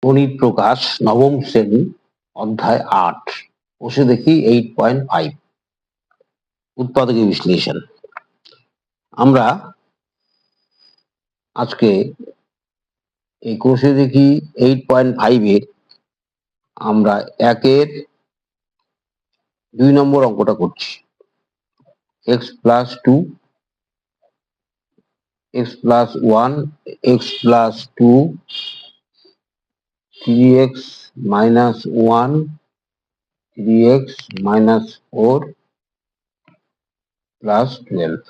গণিত প্রকাশ নবম শ্রেণী অধ্যায় 8 বসে দেখি 8.5 উৎপাদক বিশ্লেষণ। আমরা আজকে এই কোর্সে দেখি 8.5 এর আমরা 1 2 নম্বর অঙ্কটা করছি। x plus 2 x plus 1 x plus 2 3x minus 1 3x minus 4 plus 12।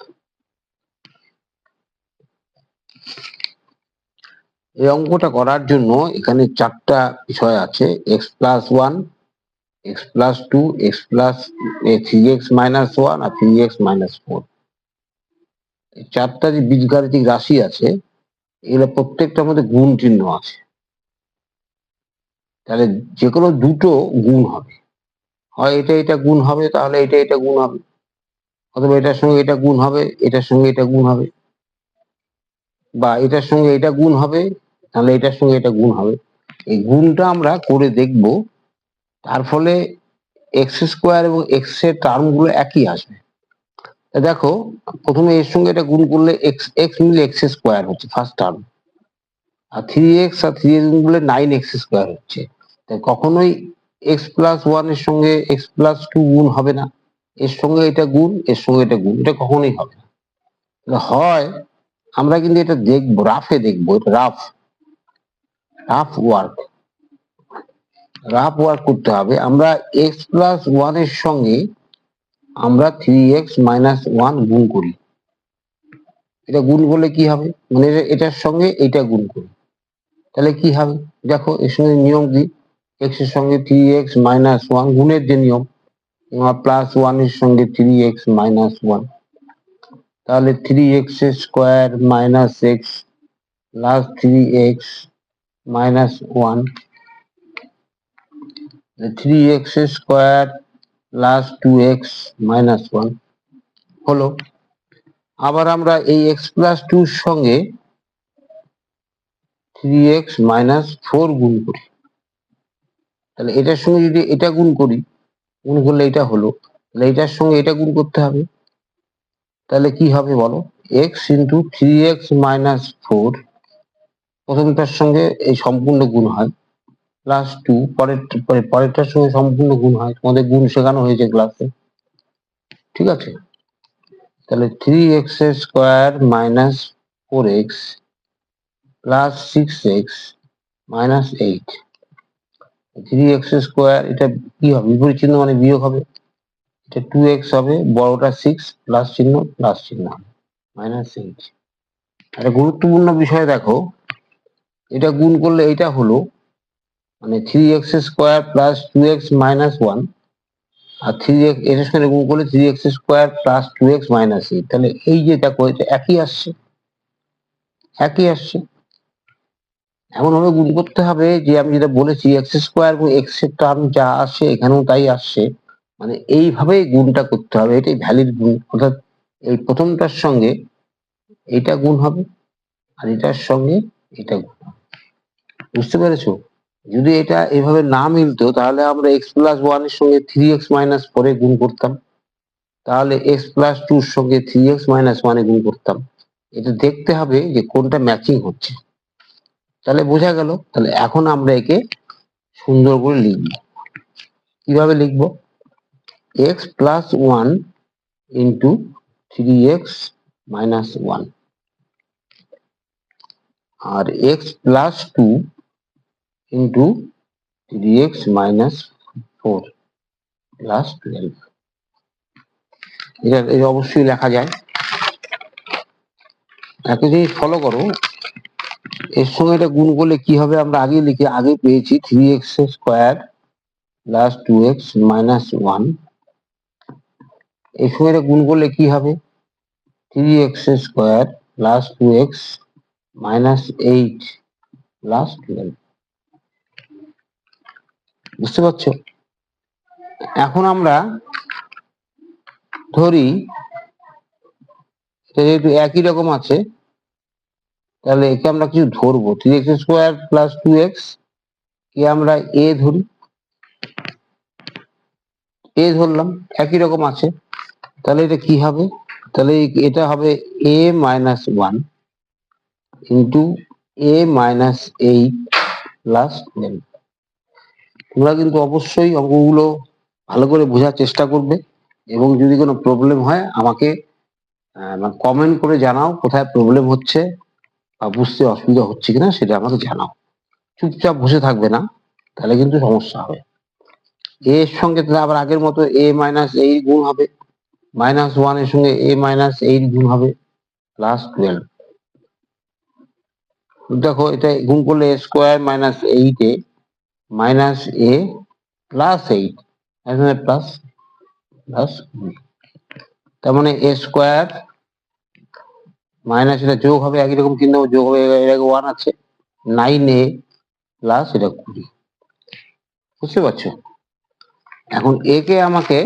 এই অঙ্কটা করার জন্য এখানে 4টা বিষয় আছে, x plus 1 x plus 2 x plus 3x minus 1 আর 3x minus 4। এই 4টা যে বীজগাণিতিক রাশি আছে এগুলো প্রত্যেকটার মধ্যে গুণ চিহ্ন আছে, তাহলে যে কোনো দুটো গুণ হবে, হয় এটা গুণ হবে তাহলে এটা গুণ হবে, অথবা এটার সঙ্গে এটা গুণ হবে এটার সঙ্গে এটা গুণ হবে, বা এটার সঙ্গে এটা গুণ হবে তাহলে এটার সঙ্গে এটা গুণ হবে। এই গুণটা আমরা করে দেখব, তার ফলে এক্স স্কোয়ার এবং এক্স এর টার্ম গুলো একই আসবে। দেখো প্রথমে এর সঙ্গে এটা গুণ করলে এক্স এক্স মিলে এক্স স্কোয়ার হচ্ছে ফার্স্ট টার্ম, আর 3x আর 3x গুণ করলে 9x স্কোয়ার হচ্ছে। তাই কখনোই এক্স প্লাস 1 এর সঙ্গে এক্স প্লাস 2 গুণ হবে না, এর সঙ্গে এটা গুণ এর সঙ্গে এটা গুণ, এটা কখনোই হবে না। হয় আমরা কিন্তু এটা দেখবো, রাফে দেখবো, এটা রাফ ওয়ার্ক করতে হবে। আমরা এক্স প্লাস 1 এর সঙ্গে আমরা 3x মাইনাস 1 গুণ করি। এটা গুণ করলে কি হবে, মানে এটার সঙ্গে এটা গুণ করি, তাহলে কি হবে দেখো, এর সঙ্গে নিয়ম কি, এক্স এর সঙ্গে 3x মাইনাস 1 গুণের যে নিয়ম, প্লাস 1 এর সঙ্গে 3x মাইনাস 1, তাহলে 3x square minus x plus 3x minus 1, 3x square plus 2x minus 1 হলো। আবার আমরা এই x প্লাস 2 এর সঙ্গে 3x মাইনাস 4 গুণ করি, তাহলে এটার সঙ্গে যদি এটা গুণ করি, গুণ করলে এটা হলো, তাহলে এটার সঙ্গে এটা গুণ করতে হবে, তাহলে কি হবে বলো, x ইন্টু 3x মাইনাস 4, প্রথমটার সঙ্গে এই সম্পূর্ণ গুণ হয়, প্লাস 2 পরেরটার সঙ্গে সম্পূর্ণ গুণ হয়, তোমাদের গুণ শেখানো হয়েছে ক্লাসে, ঠিক আছে। তাহলে 3x square minus 4x plus 6x minus 8, 3x square এটা কি হবে, বিপরীত চিহ্ন মানে বিয়োগ হবে, এটা 2x হবে, বড়টা 6 প্লাস চিহ্ন মাইনাস 8। একটা গুরুত্বপূর্ণ বিষয় দেখো, এটা গুণ করলে এটা হলো, মানে 3x square plus 2x minus 1, আর 3x এর সঙ্গে গুণ করলে 3x square plus 2x minus 8, তাহলে এই যে দেখো এটা একই আসছে। এমন ভাবে গুণ করতে হবে যে আমি যেটা বলেছি এক্স স্কোয়ার এবং এক্স এর টার্ম যা আসে এখানেও তাই আসছে, মানে এইভাবেই গুণটা করতে হবে, এটাই ভ্যালিড গুণ। অর্থাৎ এই প্রথমটার সঙ্গে এটা গুণ হবে আর এটার সঙ্গে এটা গুণ হবে, বুঝতে পেরেছো? যদি এটা এভাবে না মিলতো তাহলে আমরা এক্স প্লাস 1 এর সঙ্গে 3x মাইনাস 4 গুণ করতাম, তাহলে এক্স প্লাস 2 এর সঙ্গে 3x মাইনাস 1 গুণ করতাম। এটা দেখতে হবে যে কোনটা ম্যাচিং হচ্ছে, তাহলে বোঝা গেল। তাহলে এখন আমরা একে সুন্দর করে লিখব, কিভাবে লিখব, x plus 1 into 3x minus 1 আর x plus 2 into 3x minus 4 plus 12। এটা অবশ্যই লেখা যায়। একটা জিনিস ফলো করো, এর সঙ্গে এটা গুণ করলে কি হবে, আমরা আগে পেয়েছি 3x square plus 2x minus 1, এর সঙ্গে এটা গুণ করলে কি হবে, 3x square plus 2x minus 8 plus 12, বুঝতে পারছো? এখন আমরা ধরি যেহেতু একই রকম আছে, তাহলে একে আমরা কিছু ধরবো, 3x স্কোয়ার প্লাস 2x কে আমরা এ ধরি, এ ধরলাম, একই রকম আছে। তাহলে এটা কি হবে, তাহলে এটা হবে a minus 1 into a minus 8 plus 12। তোমরা কিন্তু অবশ্যই অঙ্কগুলো ভালো করে বোঝার চেষ্টা করবে, এবং যদি কোনো প্রবলেম হয় আমাকে কমেন্ট করে জানাও কোথায় প্রবলেম হচ্ছে বা বুঝতে অসুবিধা হচ্ছে কিনা, সেটা আমাকে জানাও। চুপচাপ বসে থাকবে না, তাহলে কিন্তু সমস্যা হবে। এর সঙ্গে তাহলে আবার আগের মতো a মাইনাস 8 গুণ হবে, মাইনাস 1 এর সঙ্গে a মাইনাস 8 গুণ হবে প্লাস 12। দেখো এটা গুণ করলে a square minus 8 A minus a plus 8, এখানে প্লাস প্লাস, তার মানে a স্কোয়ার মাইনাস এটা যোগ হবে একই রকম, কিন্তু যোগ হবে, এর আগে 1 আছে, 9a প্লাস এটা 20। বুঝতে পারছো? এখন এ কে আমাকে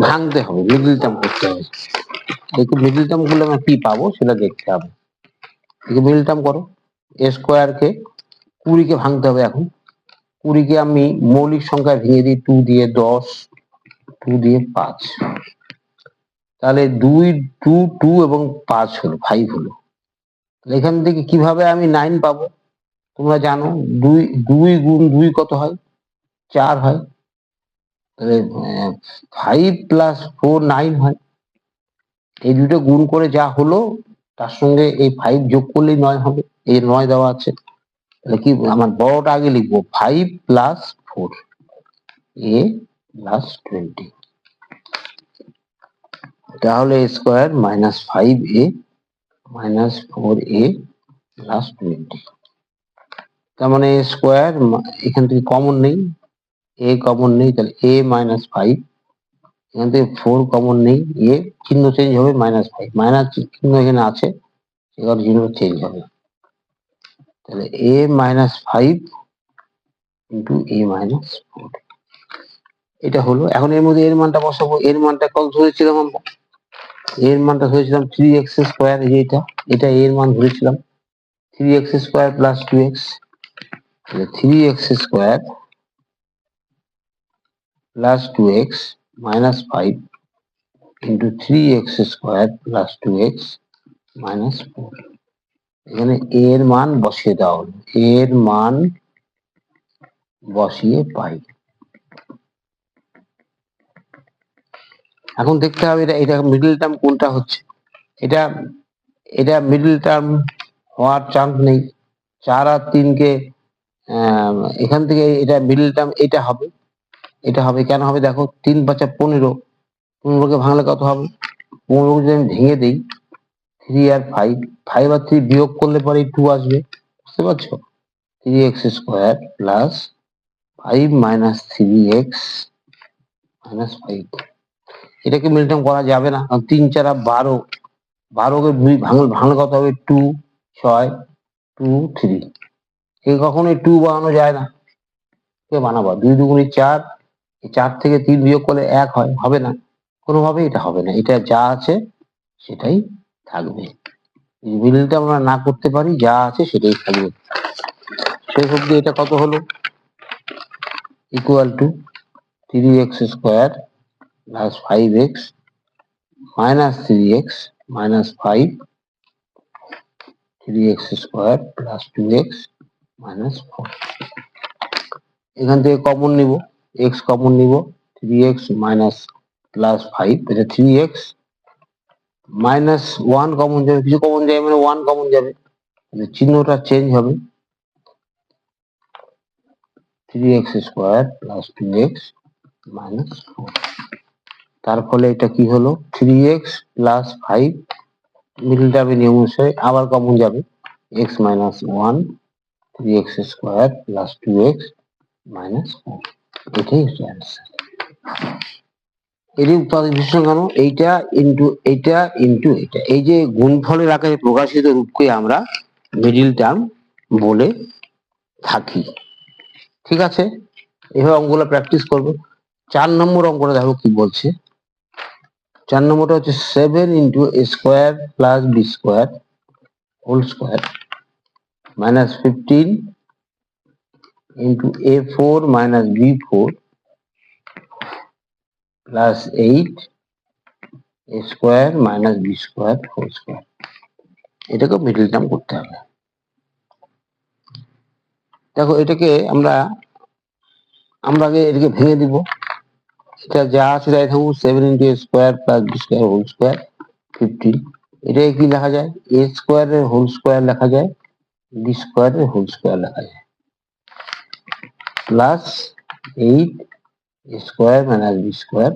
ভাঙতে হবে, মিডল টার্ম করতে হবে। একে মিডল টার্ম করলে আমরা কি পাবো সেটা দেখতে হবে। একে মিডল টার্ম করো, এ স্কোয়ার কে 20 কে ভাঙতে হবে। এখন 20 কে আমি মৌলিক সংখ্যা ভেঙে দিই, 2 দিয়ে 10, 2 দিয়ে 5, তাহলে 2 2 2 এবং 5 হলো 5 হলো। এখান থেকে কিভাবে আমি 9 পাবো? তোমরা জানো 2 2 গুণ 2 কত হয়? 4 হয়। তাহলে 5 প্লাস 4 9 হয়। এই দুটো গুণ করে যা হলো তার সঙ্গে এই 5 যোগ করলেই 9 হবে, এই 9 দেওয়া আছে। তাহলে কি আমার বড়টা আগে লিখবো, 5 প্লাস 4 a প্লাস 20, তাহলে a square minus 5a minus 4a plus 20। তার মানে a স্কোয়ার, এখান থেকে কমন নেই, a কমন নেই, তাহলে a মাইনাস 5, এখান থেকে 4 কমন নেই, a চিহ্ন চেঞ্জ হবে, মাইনাস 5, মাইনাস চিহ্ন এখানে আছে, এবার চিহ্ন চেঞ্জ হবে। তাহলে a minus 5 into a minus 4, এটা হলো। এখন এর মধ্যে এর মানটা বসাবো। এর মানটা কত ধরেছিলাম আমরা? এর মানটা ধরেছিলাম 3x স্কোয়ার, এই যে এটা এর মান ধরেছিলাম 3x স্কোয়ার প্লাস 2x, তাহলে 3x square plus 2x minus 5 into 3x square plus 2x minus 4। এখানে এর মান বসিয়ে দেওয়া হলো, এর মান বসিয়ে পাই। এখন দেখতে হবে এটা এটা মিডল টার্ম কোনটা হচ্ছে। এটা এটা মিডল টার্ম হওয়ার চান্স নেই। 4 আর 3 কে এখান থেকে এটা মিডল টার্ম, এটা হবে, এটা হবে। কেন হবে দেখো, 3 5 15, 15 কে ভাঙলে কত হবে? 15 যদি আমি ভেঙে দিই, 3 আর 5, 5 আর 3 বিয়োগ করলে পরে 2 আসবে। বুঝতে পারছো? 3x square plus 5 minus 3x minus 5। এটাকে মিডল টার্ম করা যাবে না, কারণ 3 4 12, 12 কে 2 ভাঙলে কত হবে? 2 6 2 3, এই কখনোই 2 বানানো যায় না। কে বানাবো? 2 2 4, 4 থেকে 3 বিয়োগ করলে 1 হয়, হবে না, কোনোভাবে এটা হবে না। এটা যা আছে সেটাই থাকবে। মিডলটা আমরা না করতে পারি, যা আছে সেটাই থাকবে। শেষ অব্দি এটা কত হলো? Equal to 3x square plus 5x minus 3x minus 5, 3x square plus 2x minus 4। এখান থেকে কমন নিব, x কমন নিব, 3x মাইনাস প্লাস 5, এটা 3x মাইনাস 1 কমন যাবে, কিছু কমন যাবে মানে 1 কমন যাবে, চিহ্নটা চেঞ্জ হবে, 3x square plus 2x minus 4। তার ফলে এটা কি হলো? 3x প্লাস 5, মিডল টার্মের নিয়ম অনুসারে আবার কমন যাবে, x minus 1, 3x square plus 2x minus 4। এটাই হচ্ছে অ্যান্সার। এটি উৎপাদক বিশ্লেষণ কেন? এইটা ইন্টু এইটা ইন্টু এটা, এই যে গুণফলের আকারে প্রকাশিত রূপকে আমরা মিডল টার্ম বলে থাকি। ঠিক আছে, এভাবে অঙ্কগুলো প্র্যাকটিস করবে। 4 নম্বর অঙ্কটা দেখো কি বলছে। 4 নম্বরটা হচ্ছে 7 into a square plus b square whole square minus 15 into a4 minus b4 plus 8 a square minus b square whole square। এটাকে মিডল টার্ম করতে হবে। দেখো এটাকে আমরা আগে এটাকে ভেঙে দিব। এটা যা আছে তাই থাকুক, 7 into a square plus b square whole square 15। এটাকে কি লেখা যায়? a square এর হোল স্কোয়ার লেখা যায়, b square এর হোল স্কোয়ার লেখা যায়, plus 8 a square minus b square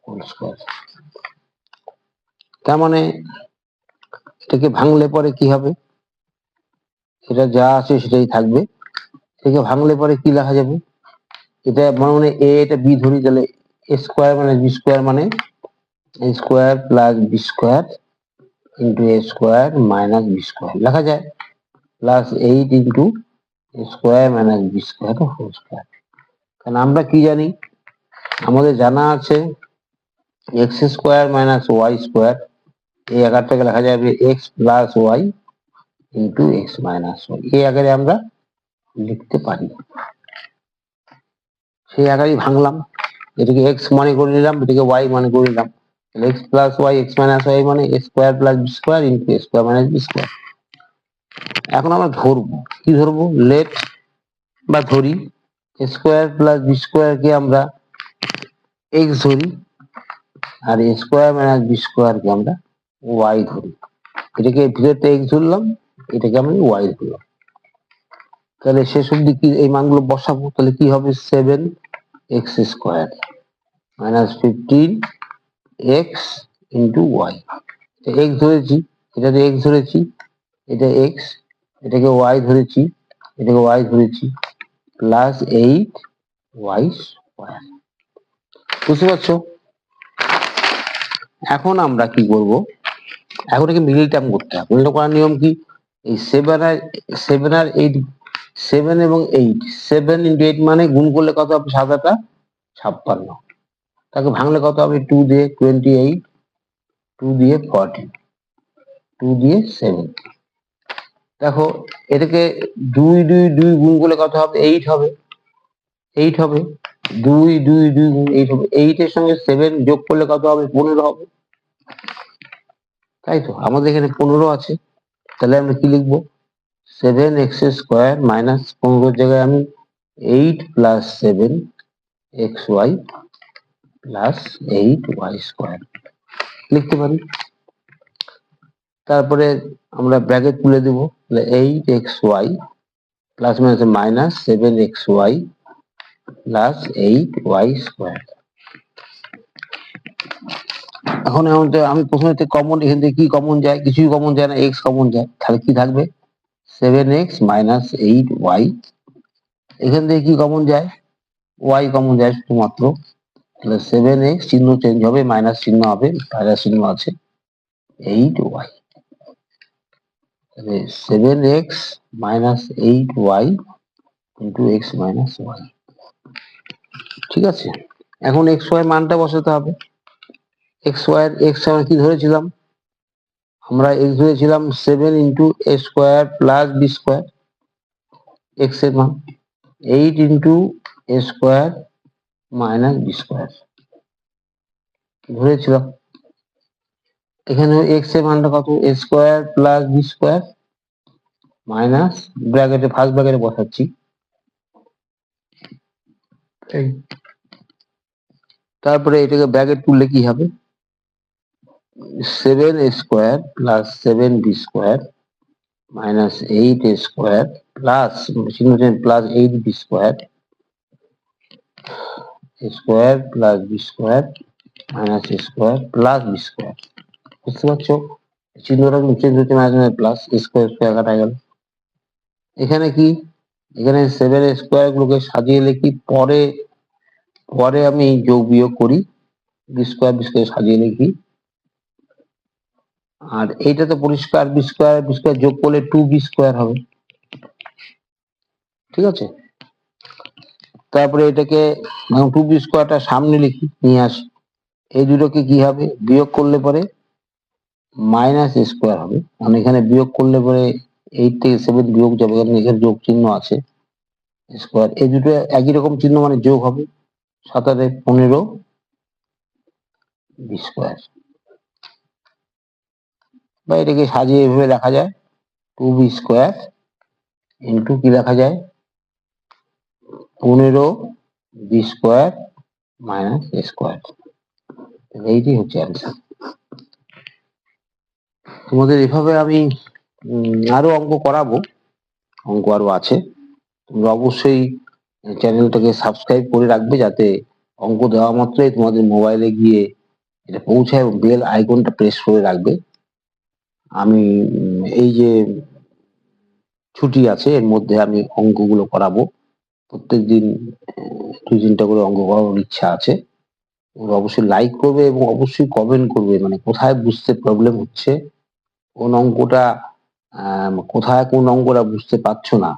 whole square। তার মানে এটাকে ভাঙলে পরে কি হবে? এটা যা আছে সেটাই থাকবে। এটাকে ভাঙলে পরে কি লেখা যাবে? এটা মানে a এটা b ধরি, তাহলে a square minus b square মানে a square plus b square into a square minus b square লেখা যায়, plus 8 into a square minus b square whole square। কারণ আমরা কি জানি? আমাদের জানা আছে x square minus y square, এই আকারটাকে লেখা যাবে x plus y into x minus y। এই আকারে আমরা লিখতে পারি। সেই আকারই ভাঙলাম, এটাকে x মানে করে নিলাম, এটাকে y মানে করে নিলাম। x plus y x minus y মানে a square plus b square into a square minus b square। এখন আমরা ধরবো, কি ধরবো? লেট বা ধরি a square plus b square কে আমরা x ধরি, আর a square minus b square কে আমরা y ধরি। এটাকে ভিতরতে x ধরলাম, এটাকে আমি y ধরলাম। তাহলে শেষ অব্দি কি এই মানগুলো বসাবো, তাহলে কি হবে? 7x square minus 15x into y। x ধরেছি, এটাতে x ধরেছি, এটা x, এটাকে y ধরেছি, এটাকে y ধরেছি, প্লাস 8y স্কোয়ার। বুঝতে পারছো? এখন আমরা কি করব? এখন একে মিডল টার্ম করতে হবে। মিডল করার নিয়ম কি? এই 7 আর 8, 7 এবং 8, 7 into 8 মানে গুণ করলে কত হবে? 7 56। তাকে ভাঙলে কত হবে? 2 দিয়ে 28, 2 দিয়ে 40, 2 দিয়ে 70। দেখো এটাকে 2 2 2 গুণ করলে কত হবে? 8 হবে, 8 হবে, 2 2 2 গুণ 8 হবে। 8 এর সঙ্গে 7 যোগ করলে কত হবে? 15 হবে। তাই তো, আমাদের এখানে 15 আছে। তাহলে আমরা কি লিখবো? 7x স্কোয়ার মাইনাস 15 জায়গায় আমি 8 plus 7xy plus 8y square লিখতে পারি। তারপরে আমরা ব্র্যাকেট তুলে দেবো, তাহলে 8xy plus minus 7xy plus 8y square. এখন আমি প্রথমে কমন, এখান থেকে কি কমন যায়? কিছুই কমন যায় না, x কমন যায়। তাহলে কি থাকবে? 7x minus 8y। এখান থেকে কি কমন যায়? y কমন যায় শুধুমাত্র। তাহলে 7x চিহ্ন চেঞ্জ হবে, মাইনাস চিহ্ন হবে, প্লাস চিহ্ন আছে, 8y। তাহলে 7x minus 8y into x minus y। ঠিক আছে, এখন x y মানটা বসাতে হবে। x y এর x আমরা কি ধরেছিলাম? আমরা x ধরেছিলাম 7 into a square plus b square, x এর মান 8 into a square minus b square ধরেছিলাম। এখানে x এর মানটা কত? a square plus b square minus ব্র্যাকেটে, ফার্স্ট ব্র্যাকেটে বসাচ্ছি, তারপরে এটাকে ব্র্যাকেট তুললে কি হবে? 7a square plus 7b square minus 8a square plus plus 8b square square plus b square minus square plus b square. বুঝতে পারছো? চিহ্নটা চেঞ্জ হচ্ছে, মাইনাস প্লাস স্কোয়ার স্কোয়ার কাটা গেল। এখানে কি? এখানে 7 স্কোয়ার গুলোকে সাজিয়ে লিখি, পরে পরে আমি যোগ বিয়োগ করি, বি স্কোয়ার সাজিয়ে লিখি। আর এইটা তো পরিষ্কার, বি স্কোয়ার যোগ করলে 2b স্কোয়ার হবে। ঠিক আছে, তারপরে এটাকে 2b স্কোয়ারটা সামনে লিখি, নিয়ে আসি। এই দুটোকে কি হবে? বিয়োগ করলে পরে মাইনাস স্কোয়ার হবে, মানে এখানে বিয়োগ করলে পরে 8 থেকে 7 বিয়োগ যাবে, কারণ এখানে যোগ চিহ্ন আছে। স্কোয়ার, এই দুটো একই রকম চিহ্ন মানে যোগ হবে, 7 আর 15 বি স্কোয়ার, বা এটাকে সাজিয়ে এভাবে লেখা যায় 2b স্কোয়ার ইন্টু কি লেখা যায় 15 বি স্কোয়ার মাইনাস এ স্কোয়ার। এইটি হচ্ছে অ্যান্সার। তোমাদের এভাবে আমি আরো অঙ্ক করাবো, অঙ্ক আরো আছে, তোমরা অবশ্যই চ্যানেলটাকে সাবস্ক্রাইব করে রাখবে, যাতে অঙ্ক দেওয়া মাত্রই তোমাদের মোবাইলে গিয়ে এটা পৌঁছায়, এবং বেল আইকনটা প্রেস করে রাখবে। আমি এই যে ছুটি আছে এর মধ্যে আমি অঙ্কগুলো করাবো, প্রত্যেকদিন 2-3টা করে অঙ্ক করানোর ইচ্ছা আছে। তোমরা অবশ্যই লাইক করবে এবং অবশ্যই কমেন্ট করবে, মানে কোথায় বুঝতে প্রবলেম হচ্ছে, কোন অঙ্কটা কোথায় কোন অঙ্কটা বুঝতে পারছো না,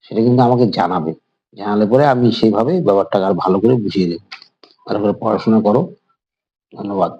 সেটা কিন্তু আমাকে জানাবে। জানালে পরে আমি সেইভাবে ব্যাপারটাকে আর ভালো করে বুঝিয়ে দেবো। ভালো করে পড়াশোনা করো। ধন্যবাদ।